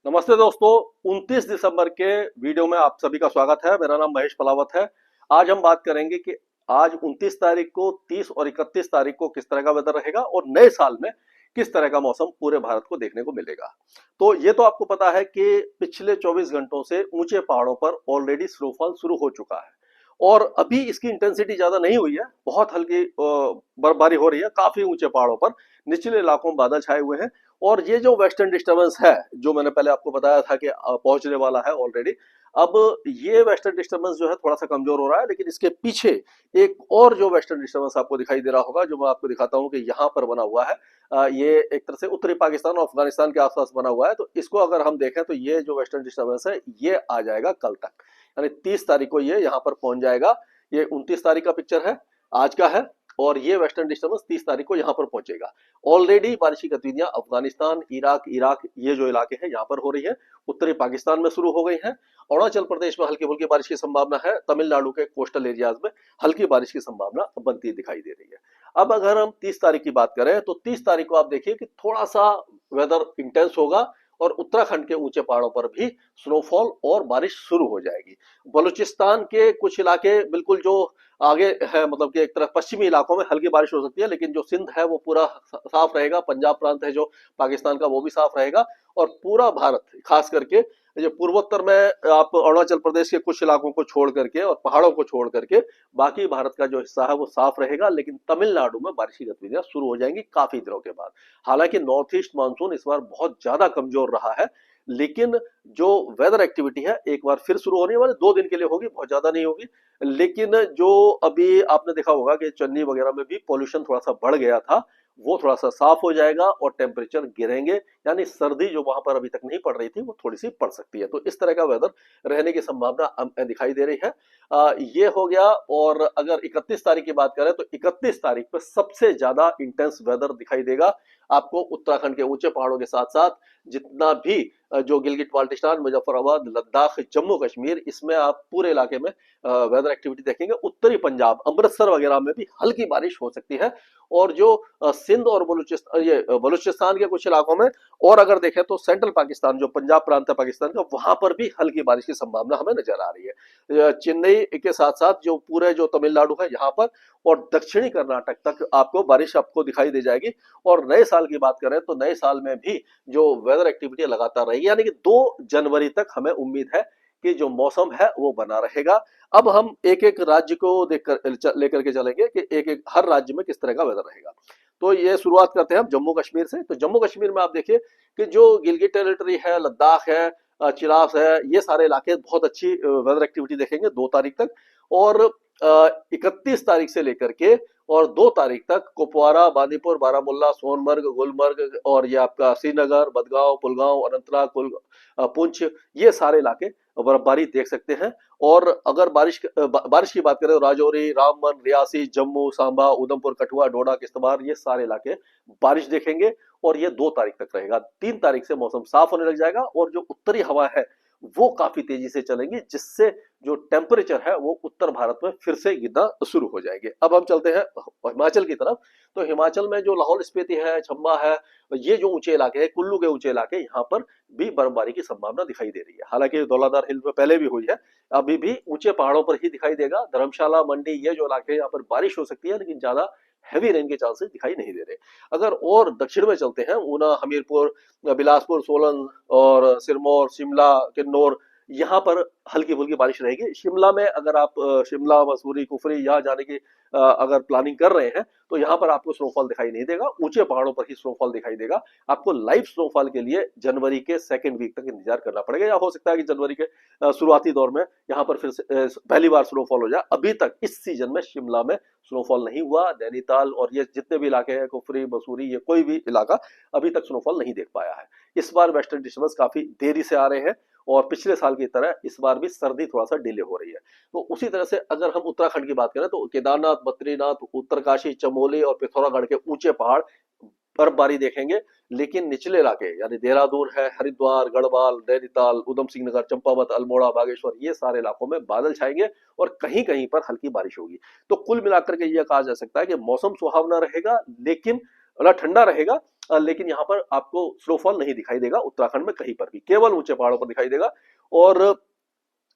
नमस्ते दोस्तों। 29 दिसंबर के वीडियो में आप सभी का स्वागत है। मेरा नाम महेश पलावत है। आज हम बात करेंगे कि आज 29 तारीख को, 30 और 31 तारीख को किस तरह का वेदर रहेगा और नए साल में किस तरह का मौसम पूरे भारत को देखने को मिलेगा। तो ये तो आपको पता है कि पिछले 24 घंटों से ऊंचे पहाड़ों पर ऑलरेडी स्नोफॉल शुरू हो चुका है और अभी इसकी इंटेंसिटी ज्यादा नहीं हुई है। बहुत हल्की बर्फबारी हो रही है काफी ऊंचे पहाड़ों पर। निचले इलाकों में बादल छाए हुए हैं और ये जो वेस्टर्न डिस्टर्बेंस है, जो मैंने पहले आपको बताया था कि पहुंचने वाला है ऑलरेडी, अब ये वेस्टर्न डिस्टर्बेंस जो है थोड़ा सा कमजोर हो रहा है, लेकिन इसके पीछे एक और जो वेस्टर्न डिस्टर्बेंस आपको दिखाई दे रहा होगा, जो मैं आपको दिखाता हूं कि यहाँ पर बना हुआ है। ये एक तरह से उत्तरी पाकिस्तान और अफगानिस्तान के आसपास बना हुआ है। तो इसको अगर हम देखें तो ये जो वेस्टर्न डिस्टर्बेंस है ये आ जाएगा कल तक, यानी 30 तारीख को ये यहाँ पर पहुंच जाएगा। ये 29 तारीख का पिक्चर है, आज का है, और ये वेस्टर्न डिस्टर्बेंस 30 तारीख को यहाँ पर पहुंचेगा। ऑलरेडी बारिश की गतिविधियां अफगानिस्तान, इराक ये जो इलाके हैं यहाँ पर हो रही है। उत्तरी पाकिस्तान में शुरू हो गई है। अरुणाचल प्रदेश में हल्की फुल्की बारिश की संभावना है। तमिलनाडु के कोस्टल एरियाज में हल्की बारिश की संभावना बनती दिखाई दे रही है। अब अगर हम 30 तारीख की बात करें तो 30 तारीख को आप देखिए कि थोड़ा सा वेदर इंटेंस होगा और उत्तराखंड के ऊंचे पहाड़ों पर भी स्नोफॉल और बारिश शुरू हो जाएगी। बलूचिस्तान के कुछ इलाके बिल्कुल जो आगे है, मतलब कि एक तरफ पश्चिमी इलाकों में हल्की बारिश हो सकती है, लेकिन जो सिंध है वो पूरा साफ रहेगा। पंजाब प्रांत है जो पाकिस्तान का, वो भी साफ रहेगा। और पूरा भारत, खास करके ये पूर्वोत्तर में आप अरुणाचल प्रदेश के कुछ इलाकों को छोड़ करके और पहाड़ों को छोड़ करके बाकी भारत का जो हिस्सा है वो साफ रहेगा। लेकिन तमिलनाडु में बारिश की गतिविधियां शुरू हो जाएंगी काफी दिनों के बाद। हालांकि नॉर्थ ईस्ट मानसून इस बार बहुत ज्यादा कमजोर रहा है, लेकिन जो वेदर एक्टिविटी है एक बार फिर शुरू होने वाले 2 दिन के लिए होगी, बहुत ज्यादा नहीं होगी। लेकिन जो अभी आपने देखा होगा कि चेन्नई वगैरह में भी पॉल्यूशन थोड़ा सा बढ़ गया था, वो थोड़ा सा साफ हो जाएगा और टेम्परेचर गिरेंगे, यानी सर्दी जो वहां पर अभी तक नहीं पड़ रही थी वो थोड़ी सी पड़ सकती है। तो इस तरह का वेदर रहने की संभावना दिखाई दे रही है। ये हो गया। और अगर 31 तारीख की बात करें तो 31 तारीख पर सबसे ज्यादा इंटेंस वेदर दिखाई देगा आपको उत्तराखंड के ऊंचे पहाड़ों के साथ साथ जितना भी जो गिलगिट बाल्टिस्तान, मुजफ्फराबाद, लद्दाख, जम्मू कश्मीर, इसमें आप पूरे इलाके में वेदर एक्टिविटी देखेंगे। उत्तरी पंजाब, अमृतसर वगैरह में भी हल्की बारिश हो सकती है। और जो सिंध और बलूचिस्तान के कुछ इलाकों में, और अगर देखें तो सेंट्रल पाकिस्तान, जो पंजाब प्रांत है पाकिस्तान का, वहां पर भी हल्की बारिश की संभावना हमें नजर आ रही है। चेन्नई के साथ साथ जो पूरे जो तमिलनाडु है यहाँ पर और दक्षिणी कर्नाटक तक आपको बारिश आपको दिखाई दे जाएगी। और नए साल की बात करें तो नए साल में भी जो वेदर एक्टिविटी लगातार रहेगी, यानी कि 2 जनवरी तक हमें उम्मीद है कि जो मौसम है वो बना रहेगा। अब हम एक एक राज्य को देखकर लेकर के चलेंगे कि एक एक हर राज्य में किस तरह का वेदर रहेगा। तो ये शुरुआत करते हैं हम जम्मू कश्मीर से। तो जम्मू कश्मीर में आप देखिए कि जो गिलगिट टेरिटरी है, लद्दाख है, चिनाब है, ये सारे इलाके बहुत अच्छी वेदर एक्टिविटी देखेंगे 2 तारीख तक। और 31 तारीख से लेकर के और 2 तारीख तक कुपवारा, बांदीपुर, बारामुल्ला, सोनमर्ग, गुलमर्ग और ये आपका श्रीनगर, बदगांव, कुलगांव, अनंतनाग, पुंछ, ये सारे इलाके बर्फबारी देख सकते हैं। और अगर बारिश की बात करें तो राजौरी, रामबन, रियासी, जम्मू, सांबा, उधमपुर, कठुआ, डोडा, किश्तवाड़, ये सारे इलाके बारिश देखेंगे। और ये 2 तारीख तक रहेगा। 3 तारीख से मौसम साफ होने लग जाएगा और जो उत्तरी हवा है वो काफी तेजी से चलेंगी, जिससे जो टेम्परेचर है वो उत्तर भारत में फिर से गिरना शुरू हो जाएंगे। अब हम चलते हैं हिमाचल की तरफ। तो हिमाचल में जो लाहौल स्पीति है, चंबा है, ये जो ऊंचे इलाके हैं, कुल्लू के ऊंचे इलाके, यहाँ पर भी बर्फबारी की संभावना दिखाई दे रही है। हालांकि धौलाधार हिल में पहले भी हुई है, अभी भी ऊंचे पहाड़ों पर ही दिखाई देगा। धर्मशाला, मंडी, ये जो इलाके हैं यहाँ पर बारिश हो सकती है, लेकिन ज्यादा हैवी रेन के चांसेस दिखाई नहीं दे रहे। अगर और दक्षिण में चलते हैं, ऊना, हमीरपुर, बिलासपुर, सोलन और सिरमौर, शिमला, किन्नौर, यहाँ पर हल्की फुल्की बारिश रहेगी। शिमला में अगर आप शिमला, मसूरी, कुफरी यहाँ जाने की अगर प्लानिंग कर रहे हैं तो यहाँ पर आपको स्नोफॉल दिखाई नहीं देगा, ऊंचे पहाड़ों पर ही स्नोफॉल दिखाई देगा। आपको लाइव स्नोफॉल के लिए जनवरी के 2nd वीक तक इंतजार करना पड़ेगा, या हो सकता है कि जनवरी के शुरुआती दौर में यहाँ पर फिर से पहली बार स्नोफॉल हो जाए। अभी तक इस सीजन में शिमला में स्नोफॉल नहीं हुआ। नैनीताल और ये जितने भी इलाके हैं, कुफरी, मसूरी, ये कोई भी इलाका अभी तक स्नोफॉल नहीं देख पाया है। इस बार वेस्टर्न डिस्टर्बेंस काफी देरी से आ रहे हैं और पिछले साल की तरह इस बार भी सर्दी थोड़ा सा डिले हो रही है। तो उसी तरह से अगर हम उत्तराखंड की बात करें तो केदारनाथ, बद्रीनाथ, उत्तरकाशी, चमोली और पिथौरागढ़ के ऊंचे पहाड़ बर्फबारी देखेंगे। लेकिन निचले इलाके यानी देहरादून है, हरिद्वार, गढ़वाल, नैनीताल, उधम सिंह नगर, चंपावत, अल्मोड़ा, बागेश्वर, ये सारे इलाकों में बादल छाएंगे और कहीं कहीं पर हल्की बारिश होगी। तो कुल मिलाकर के यह कहा जा सकता है कि मौसम सुहावना रहेगा, लेकिन ठंडा रहेगा, लेकिन यहाँ पर आपको स्नोफॉल नहीं दिखाई देगा उत्तराखंड में कहीं पर भी, केवल ऊंचे पहाड़ों पर दिखाई देगा। और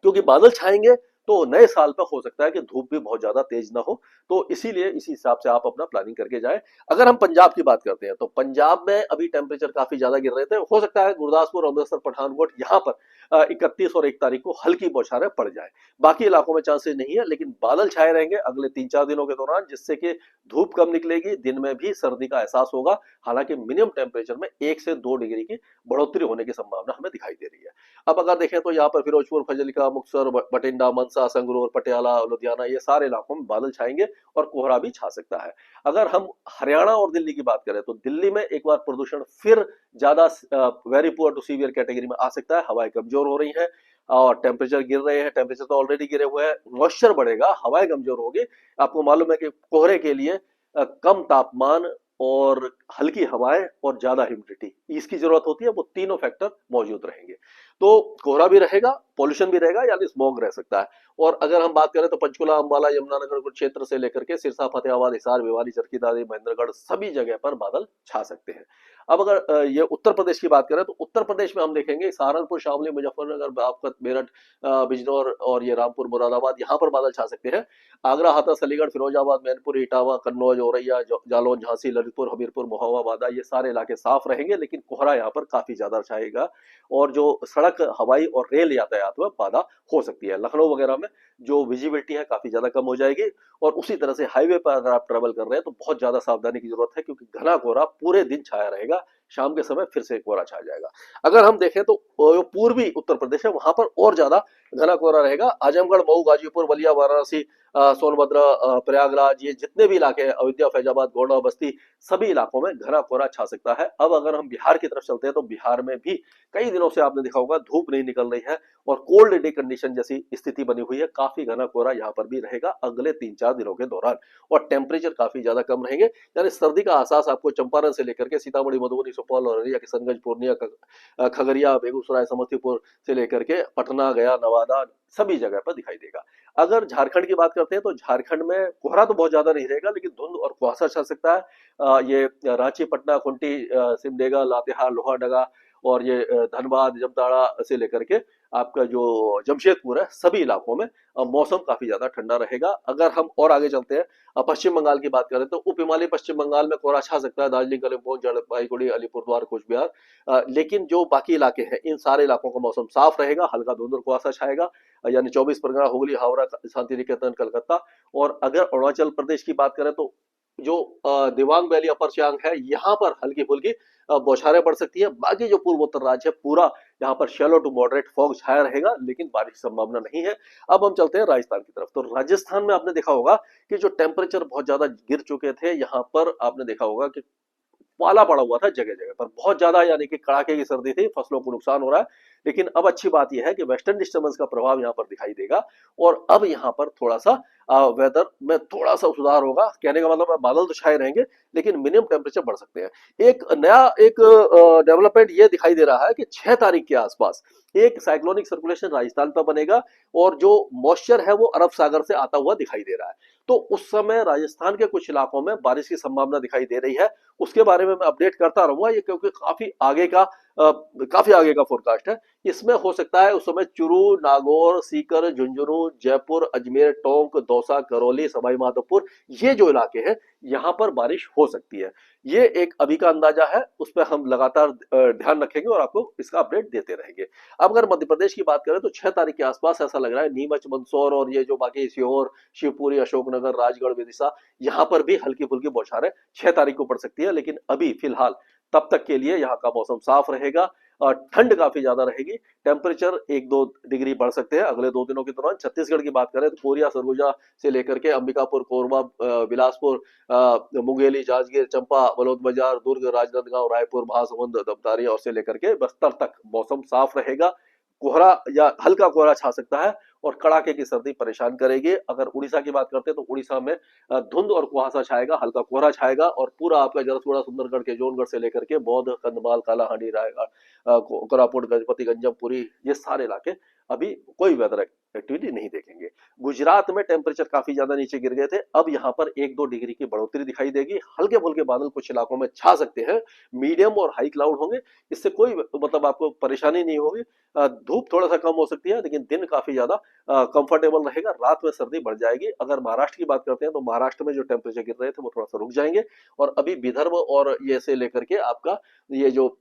क्योंकि बादल छाएंगे तो नए साल पर हो सकता है कि धूप भी बहुत ज्यादा तेज ना हो, तो इसीलिए इसी हिसाब से आप अपना प्लानिंग करके जाएं। अगर हम पंजाब की बात करते हैं तो पंजाब में अभी टेम्परेचर काफी ज्यादा गिर रहे थे, हो सकता है गुरदासपुर, अमृतसर, पठानकोट यहाँ पर 31 और 1 तारीख को हल्की बौछारें पड़ जाए। बाकी इलाकों में चांसेस नहीं है, लेकिन बादल छाए रहेंगे अगले 3-4 दिनों के दौरान, जिससे कि धूप कम निकलेगी, दिन में भी सर्दी का एहसास होगा। हालांकि मिनिमम टेम्परेचर में 1 से 2 डिग्री की बढ़ोतरी होने की संभावना हमें दिखाई दे रही है। अब अगर देखें तो यहाँ पर फिरोजपुर, फजलिका, मुक्तसर, बठिंडा, मनसा, संगरूर, पटियाला, लुधियाना, ये सारे इलाकों में बादल छाएंगे और कोहरा भी छा सकता है। अगर हम हरियाणा और दिल्ली की बात करें तो दिल्ली में एक बार प्रदूषण फिर ज्यादा very poor to severe category में आ सकता है। हवाएं कमजोर हो रही हैं और टेम्परेचर गिर रहे हैं, टेम्परेचर तो ऑलरेडी गिरे हुए हैं, मॉइस्चर बढ़ेगा, हवाएं कमजोर होगी। आपको मालूम है कि कोहरे के लिए कम तापमान और हल्की हवाएं और ज्यादा ह्यूमिडिटी इसकी जरूरत होती है, वो तीनों फैक्टर मौजूद रहेंगे। तो कोहरा भी रहेगा, पॉल्यूशन भी रहेगा, यानी स्मॉग रह सकता है। और अगर हम बात करें तो पंचकुला, अंबाला, यमुनानगर क्षेत्र से लेकर के सिरसा, फतेहाबाद, हिसार, भिवानी, चरखी दादरी, महेंद्रगढ़, सभी जगह पर बादल छा सकते हैं। अब अगर ये उत्तर प्रदेश की बात करें तो उत्तर प्रदेश में हम देखेंगे सहारनपुर, शामली, मुजफ्फरनगर, आपका मेरठ, बिजनौर और ये रामपुर, मुरादाबाद, यहाँ पर बादल छा सकते हैं। आगरा, हाथरस, अलीगढ़, फिरोजाबाद, मैनपुर, इटावा, कन्नौज, औरैया, जालौन, झांसी, ललितपुर, हमीरपुर, महोबा, बादा, ये सारे इलाके साफ रहेंगे, लेकिन कोहरा यहाँ पर काफी ज्यादा छाएगा और जो सड़क, हवाई और रेल यातायात में बाधा हो सकती है। लखनऊ वगैरह में जो विजिबिलिटी है काफी ज्यादा कम हो जाएगी। और उसी तरह से हाईवे पर अगर आप ट्रेवल कर रहे हैं तो बहुत ज्यादा सावधानी की जरूरत है, क्योंकि घना कोहरा पूरे दिन छाया रहेगा, शाम के समय फिर से कोहरा छा जाएगा। अगर हम देखें तो जो पूर्वी उत्तर प्रदेश है वहां पर और ज्यादा घना कोहरा रहेगा। आजमगढ़, मऊ, गाजीपुर, बलिया, वाराणसी, सोनभद्र, प्रयागराज, ये जितने भी इलाके हैं, अयोध्या, फैजाबाद, गोंडा, बस्ती, सभी इलाकों में घना कोहरा छा सकता है। अब अगर हम बिहार की तरफ चलते हैं तो बिहार में भी कई दिनों से आपने देखा होगा धूप नहीं निकल रही है और कोल्ड डे कंडीशन जैसी स्थिति बनी हुई है। काफी घना कोहरा यहाँ पर भी रहेगा अगले 3-4 दिनों के दौरान और टेम्परेचर काफी ज्यादा कम रहेंगे, यानी सर्दी का एहसास आपको चंपारण से लेकर के सीतामढ़ी, मधुबनी, सुपौल, अररिया, किशनगंज, पूर्णिया, खगड़िया, बेगूसराय, समस्तीपुर से लेकर के पटना, गया, नवादा, सभी जगह पर दिखाई देगा। अगर झारखंड की बात करते हैं तो झारखंड में कोहरा तो बहुत ज्यादा नहीं रहेगा, लेकिन धुंध और कुहासा छा सकता है। ये रांची, पटना, खुंटी, सिमडेगा, लातेहार, लोहरदगा और ये धनबाद, जमताड़ा से लेकर के आपका जो जमशेदपुर है, सभी इलाकों में मौसम काफी ज्यादा ठंडा रहेगा। अगर हम और आगे चलते हैं, पश्चिम बंगाल की बात करें तो उप हिमालय पश्चिम बंगाल में कोहरा छा सकता है, दार्जिलिंग, कालिम्पोंग, जलपाईगुड़ी, अलीपुरद्वार, कूचबिहार, लेकिन जो बाकी इलाके हैं इन सारे इलाकों का मौसम साफ रहेगा, हल्का धुंध और कुहासा छाएगा, यानी 24 परगना, हुगली, हावड़ा, शांति निकेतन, कलकत्ता। और अगर अरुणाचल प्रदेश की बात करें तो जो दिबांग वैली, अपर सियांग है, यहाँ पर हल्की फुल्की बौछारें पड़ सकती है। बाकी जो पूर्वोत्तर राज्य है पूरा यहाँ पर शैलो टू मॉडरेट फॉग छाया रहेगा, लेकिन बारिश की संभावना नहीं है। अब हम चलते हैं राजस्थान की तरफ। तो राजस्थान में आपने देखा होगा कि जो टेम्परेचर बहुत ज्यादा गिर चुके थे, यहाँ पर आपने देखा होगा कि पाला पड़ा हुआ था जगह जगह पर, बहुत ज्यादा, यानी कि कड़ाके की सर्दी थी, फसलों को नुकसान हो रहा है। लेकिन अब अच्छी बात यह है कि वेस्टर्न डिस्टर्बेंस का प्रभाव यहाँ पर दिखाई देगा और अब यहाँ पर थोड़ा सा वेदर में थोड़ा सा सुधार होगा। कहने का मतलब है बादल तो छाए रहेंगे, लेकिन मिनिमम टेम्परेचर बढ़ सकते हैं। एक नया एक डेवलपमेंट ये दिखाई दे रहा है कि 6 तारीख के आसपास एक साइक्लोनिक सर्कुलेशन राजस्थान पर बनेगा और जो मॉइस्चर है वो अरब सागर से आता हुआ दिखाई दे रहा है। तो उस समय राजस्थान के कुछ इलाकों में बारिश की संभावना दिखाई दे रही है। उसके बारे में मैं अपडेट करता रहूंगा, ये क्योंकि काफी आगे का फोरकास्ट है। इसमें हो सकता है उस समय चुरू, नागौर, सीकर, झुंझुनू, जयपुर, अजमेर, टोंक, दौसा, करौली, सवाई माधोपुर, ये जो इलाके हैं यहाँ पर बारिश हो सकती है। ये एक अभी का अंदाजा है, उस पर हम लगातार ध्यान रखेंगे और आपको इसका अपडेट देते रहेंगे। अब अगर मध्य प्रदेश की बात करें तो 6 तारीख के आसपास ऐसा लग रहा है नीमच, मंदसौर और ये जो बाकी सीहोर, शिवपुरी, अशोकनगर, राजगढ़, विदिशा, यहाँ पर भी हल्की फुल्की बौछारें 6 तारीख को पड़ सकती है। लेकिन अभी फिलहाल तब तक के लिए यहाँ का मौसम साफ रहेगा और ठंड काफी ज्यादा रहेगी। टेम्परेचर 1-2 डिग्री बढ़ सकते हैं अगले 2 दिनों के दौरान। छत्तीसगढ़ की बात करें तो कोरिया, सरगुजा से लेकर के अंबिकापुर, कोरबा, बिलासपुर, मुंगेली, जांजगीर, चंपा, बलौदाबाजार, दुर्ग, राजनांदगांव, रायपुर, महासमुंद, धमतारी और से लेकर के बस्तर तक मौसम साफ रहेगा। कोहरा या हल्का कोहरा छा सकता है और कड़ाके की सर्दी परेशान करेगी। अगर उड़ीसा की बात करते हैं तो उड़ीसा में धुंध और कुहासा छाएगा, हल्का कोहरा छाएगा और पूरा आपका जरसुगुड़ा, सुंदरगढ़ के जोनगढ़ से लेकर के बौद्ध, कंधमाल, कालाहांडी, रायगढ़, कोरापुट, गजपति, गंजम, पुरी, ये सारे इलाके अभी कोई वेदर एक्टिविटी नहीं देखेंगे। गुजरात में टेम्परेचर काफी ज्यादा नीचे गिर गए थे, अब यहाँ पर 1-2 डिग्री की बढ़ोतरी दिखाई देगी। हल्के फुल्के बादल कुछ इलाकों में छा सकते हैं, मीडियम और हाई क्लाउड होंगे, इससे कोई मतलब आपको परेशानी नहीं होगी। धूप थोड़ा सा कम हो सकती है, लेकिन दिन काफी ज्यादा कंफर्टेबल रहेगा। रात में सर्दी बढ़ जाएगी। अगर महाराष्ट्र की बात करते हैं तो महाराष्ट्र में जो टेम्परेचर गिर रहे थे वो थोड़ा सा रुक जाएंगे, और अभी विदर्भ और ये से लेकर के आपका ये जो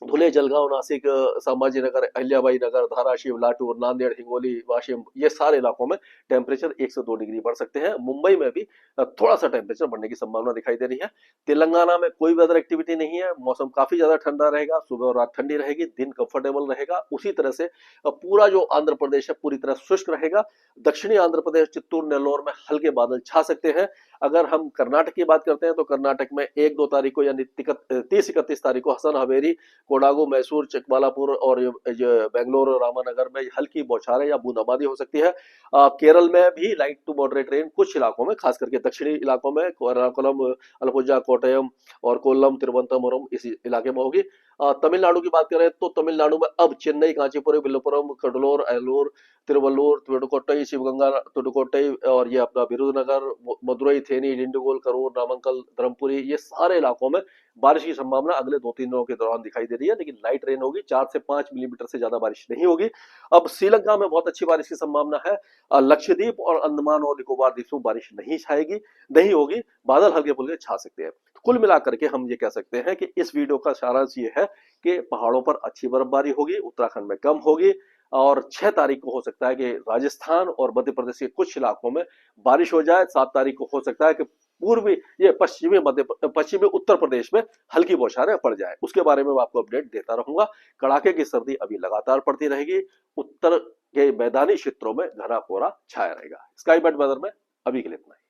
धुले, जलगांव, नासिक, संभाजीनगर, अहिल्याबाई नगर, धाराशिव, लातूर, नांदेड़, हिंगोली, वाशिम, ये सारे इलाकों में टेम्परेचर 1 से 2 डिग्री बढ़ सकते हैं। मुंबई में भी थोड़ा सा टेम्परेचर बढ़ने की संभावना दिखाई दे रही है। तेलंगाना में कोई वेदर एक्टिविटी नहीं है, मौसम काफी ज्यादा ठंडा रहेगा, सुबह और रात ठंडी रहेगी, दिन कंफर्टेबल रहेगा। उसी तरह से पूरा जो आंध्र प्रदेश है पूरी तरह शुष्क रहेगा। दक्षिणी आंध्र प्रदेश, चित्तूर, नेल्लोर में हल्के बादल छा सकते हैं। अगर हम कर्नाटक की बात करते हैं तो कर्नाटक में 1-2 तारीख को यानी 30-31 तारीख को हसन हवेली, कोडागु, मैसूर, चिकबालापुर और बेंगलोर, रामानगर में हल्की बौछारें या बूंदाबांदी हो सकती है। केरल में भी लाइट टू मॉडरेट रेन कुछ इलाकों में, खास करके दक्षिणी इलाकों में, एर्नाकुलम, अलपुजा, कोट्टयम और कोल्लम, तिरुवनंतपुरम इस इलाके में होगी। तमिलनाडु की बात करें तो तमिलनाडु में अब चेन्नई, कांचीपुरम, विल्लुपुरम, कडलोर, एलूर, तिरुवल्लूर, तुडुकोट्टई, शिवगंगा, तुडुकोट्टई और ये अपना विरुधुनगर, मदुरई, थेनी, डिंडीगुल, करूर, नामक्कल, धर्मपुरी, ये सारे इलाकों में बारिश की संभावना अगले 2-3 दिनों के दौरान दिखाई दे रही है, लेकिन लाइट रेन होगी। 4 से 5 मिलीमीटर से ज्यादा बारिश नहीं होगी। अब श्रीलंका में बहुत अच्छी बारिश की संभावना है। लक्षद्वीप और अंडमान और निकोबार द्वीप में बारिश नहीं होगी, बादल हल्के फुल्के छा सकते हैं। तो कुल मिलाकर के हम ये कह सकते हैं कि इस वीडियो का सारांश ये है कि पहाड़ों पर अच्छी बर्फबारी होगी, उत्तराखंड में कम होगी, और 6 तारीख को हो सकता है कि राजस्थान और मध्य प्रदेश के कुछ इलाकों में बारिश हो जाए। 7 तारीख को हो सकता है कि पूर्वी ये पश्चिमी उत्तर प्रदेश में हल्की बौछारें पड़ जाए। उसके बारे में मैं आपको अपडेट देता रहूंगा। कड़ाके की सर्दी अभी लगातार पड़ती रहेगी। उत्तर के मैदानी क्षेत्रों में घना कोहरा छाया रहेगा। स्काई बेड वेदर में अभी के लिए इतना ही।